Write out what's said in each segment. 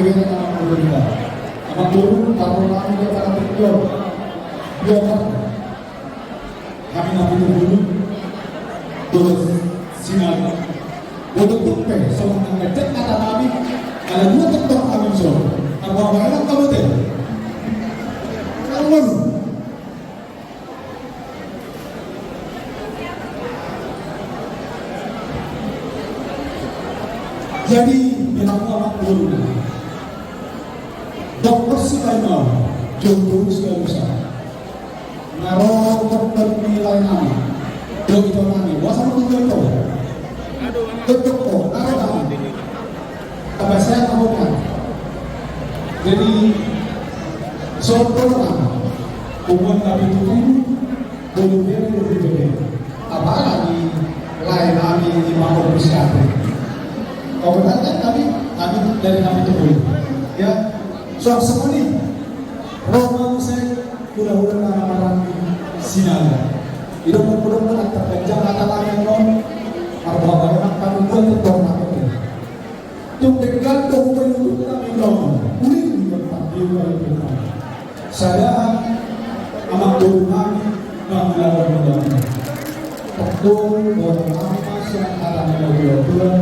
kebaikan anak muda kita. Anak guru, tahun lalu dia akan berjuang. Biarkan kami nabi dulu, terus sinar. Untuk tupe, sama ngecek kata nabi, kalau dua tektor kami so, apa enak kamu teh? Kamu. Jadi bilang anak guru. Dokter sekali mau, jodoh sekali besar. Naruh dokter nilai nama, dokter nami, wasa dokter itu, dokter naruh nama. Tapi saya tahukan. Jadi soal hubungan kami itu belum lebih. Apalagi lain kami di Mampu Bersatu. Kalau benar kami dari kami itu ya. Soal semua ini, Romo saya udah nama-nama sinar. Itu benar-benar terpencang kata-kata non, arwah banyak kami buat tetap kami. Tung tergantung penduduk kami non, kulit bertampil dari saya amat berumani mengajar. Betul bahwa apa yang ada di dalam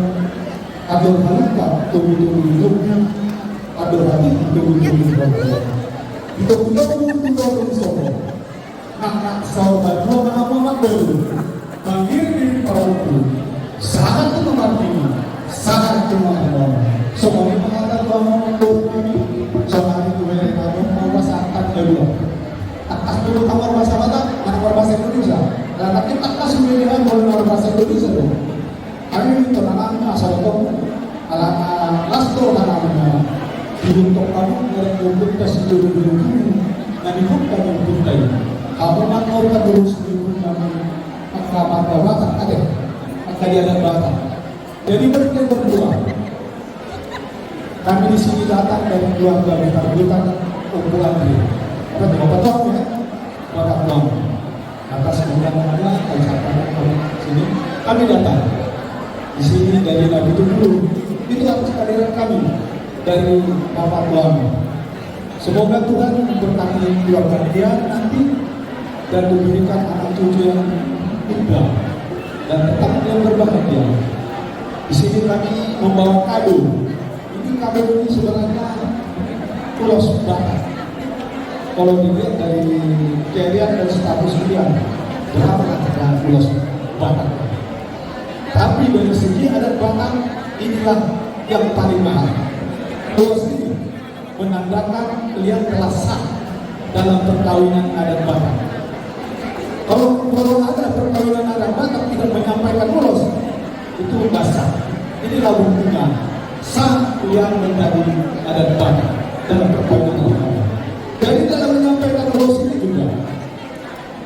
ada halakan tubuh-tubuh ada hati tubuh-tubuh itu tubuh-tubuh semua. Anak sahabat dua anak baru mengirim para guru sangat mengerti, sangat mengenal. Semuanya mengatakan bahwa kami soal itu mereka memasakkan kedua. Atas dulu kamar bahasa Batak, anak bahasa Indonesia. Dan tapi atas pemilihan boleh bahasa Indonesia dong. Kami itu anak-anak asal itu anak lastor anak-anak dibentuk kamu dari bentuk seluruh dunia dan dibuka yang kita ini. Kamu nak mau kita terus dibuka maka Batak ada, maka dia ada Batak. Jadi mereka berdua. Kami di sini datang dari keluarga Bukan kumpulan dia. Bapak tahu ya, Bapak tahu. Atas kemudahannya kalau sini kami datang. Di sini dari Nabi dulu itu atas kehadiran kami dari Bapak Tuhan. Semoga Tuhan memberkati keluarga dia nanti dan memberikan anak cucu yang indah dan tetap yang berbahagia. Di sini kami membawa kado. Ini kado ini sebenarnya Pulau Batak. Kalau dilihat dari kejadian dan status dia berapa kata Pulau Batak. Tapi dari segi adat Batak inilah yang paling mahal. Pulau ini menandakan kalian telah sah dalam perkawinan adat Batak. Kalau ada perkawinan agama tapi tidak menyampaikan ulos, itu basah. Inilah buktinya sah yang menjadi adat banyak dalam perkawinan agama. Jadi dalam menyampaikan ulos ini juga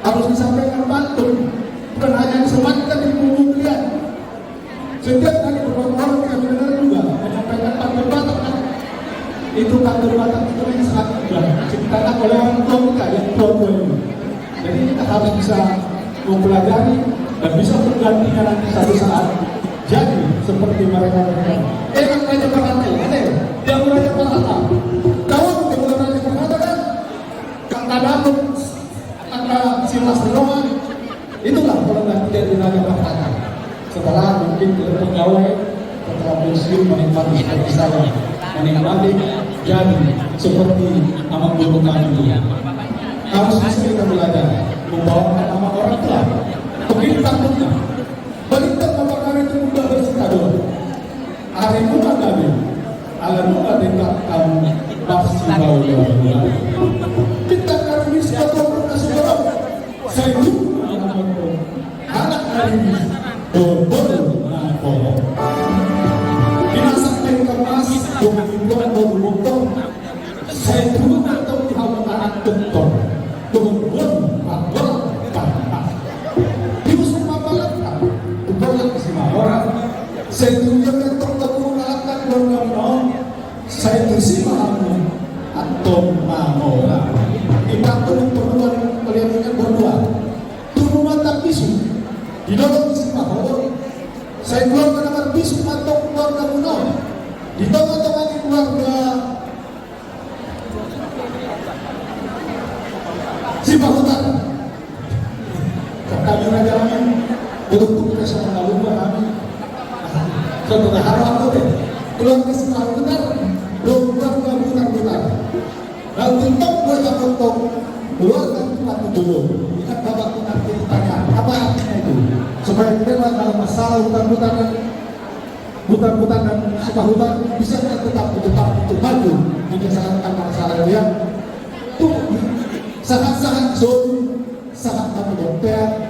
harus disampaikan pantun, bukan hanya disematkan di punggung kalian. Setiap kali beberapa orang kita mendengar juga menyampaikan pantun Batak kan? Itu pantun Batak itu yang sangat mudah diciptakan oleh orang tua kita yang tua-tua ini. Jadi kita harus bisa mempelajari dan bisa menggantinya nanti satu saat jadi seperti mereka. Enak Raja Barata, yang Raja Barata. Kawan yang Raja Barata kan? Kang Kadamut, kata Silas Roman, itulah kalau nanti jadi Raja Barata. Setelah mungkin pegawai, setelah pensiun menikmati seperti saya, menikmati jadi seperti amat guru kami. Harus bisa kita belajar membawakan nama orang tua. Begini takutnya. Balita nama kami itu mudah bersekadar. Hari muda kami, ala muda dekat kamu pasti bawa. Kita kami bisa tahu nasional. Saya lupa anak kami berburu nakal. Dinasakan kemas, berbuntung. Saya dulu atau dihawa anak bentor. Turun, bakal, panas. Di musim apalagi, bukan semua orang. Saya tunjukkan tertentu melakukan bernomor. Saya tersimahamu atau mamora. Kita turun perluan kelihatannya berdua. Turun mata bisu. Di dalam simahor. Saya keluarkan nama bisu atau keluarga menor. Di tengah-tengah keluarga Sipahutan. Kami raja kami untuk kita sama lupa kami. Sudah harap aku deh. Keluar ke Sipahutan, keluar butar-butar. Lalu untuk mereka untuk keluarkan tempat dulu. Ingat bapak kita ditanya apa artinya itu? Supaya kita dalam masalah butar-butar dan Sipahutan bisa tetap untuk maju menyelesaikan masalah yang itu. Sangat-sangat zon, sangat kami dokter,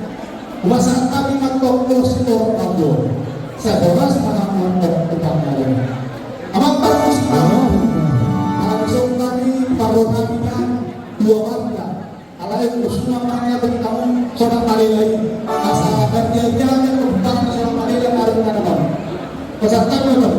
masalah kami mantok terus itu kabur. Saya bebas mana mantok tetapnya. Amat bagus, langsung kami paruh kami kan dua warga. Alai semua orangnya bagi kamu seorang kali lagi. Asal agar dia jalan ke depan seorang kali yang ada di depan. Peserta betul.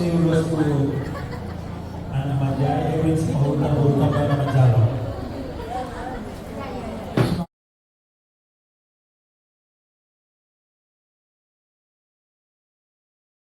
serius po. Anak Madya, Ewins, mahutang-hutang ka naman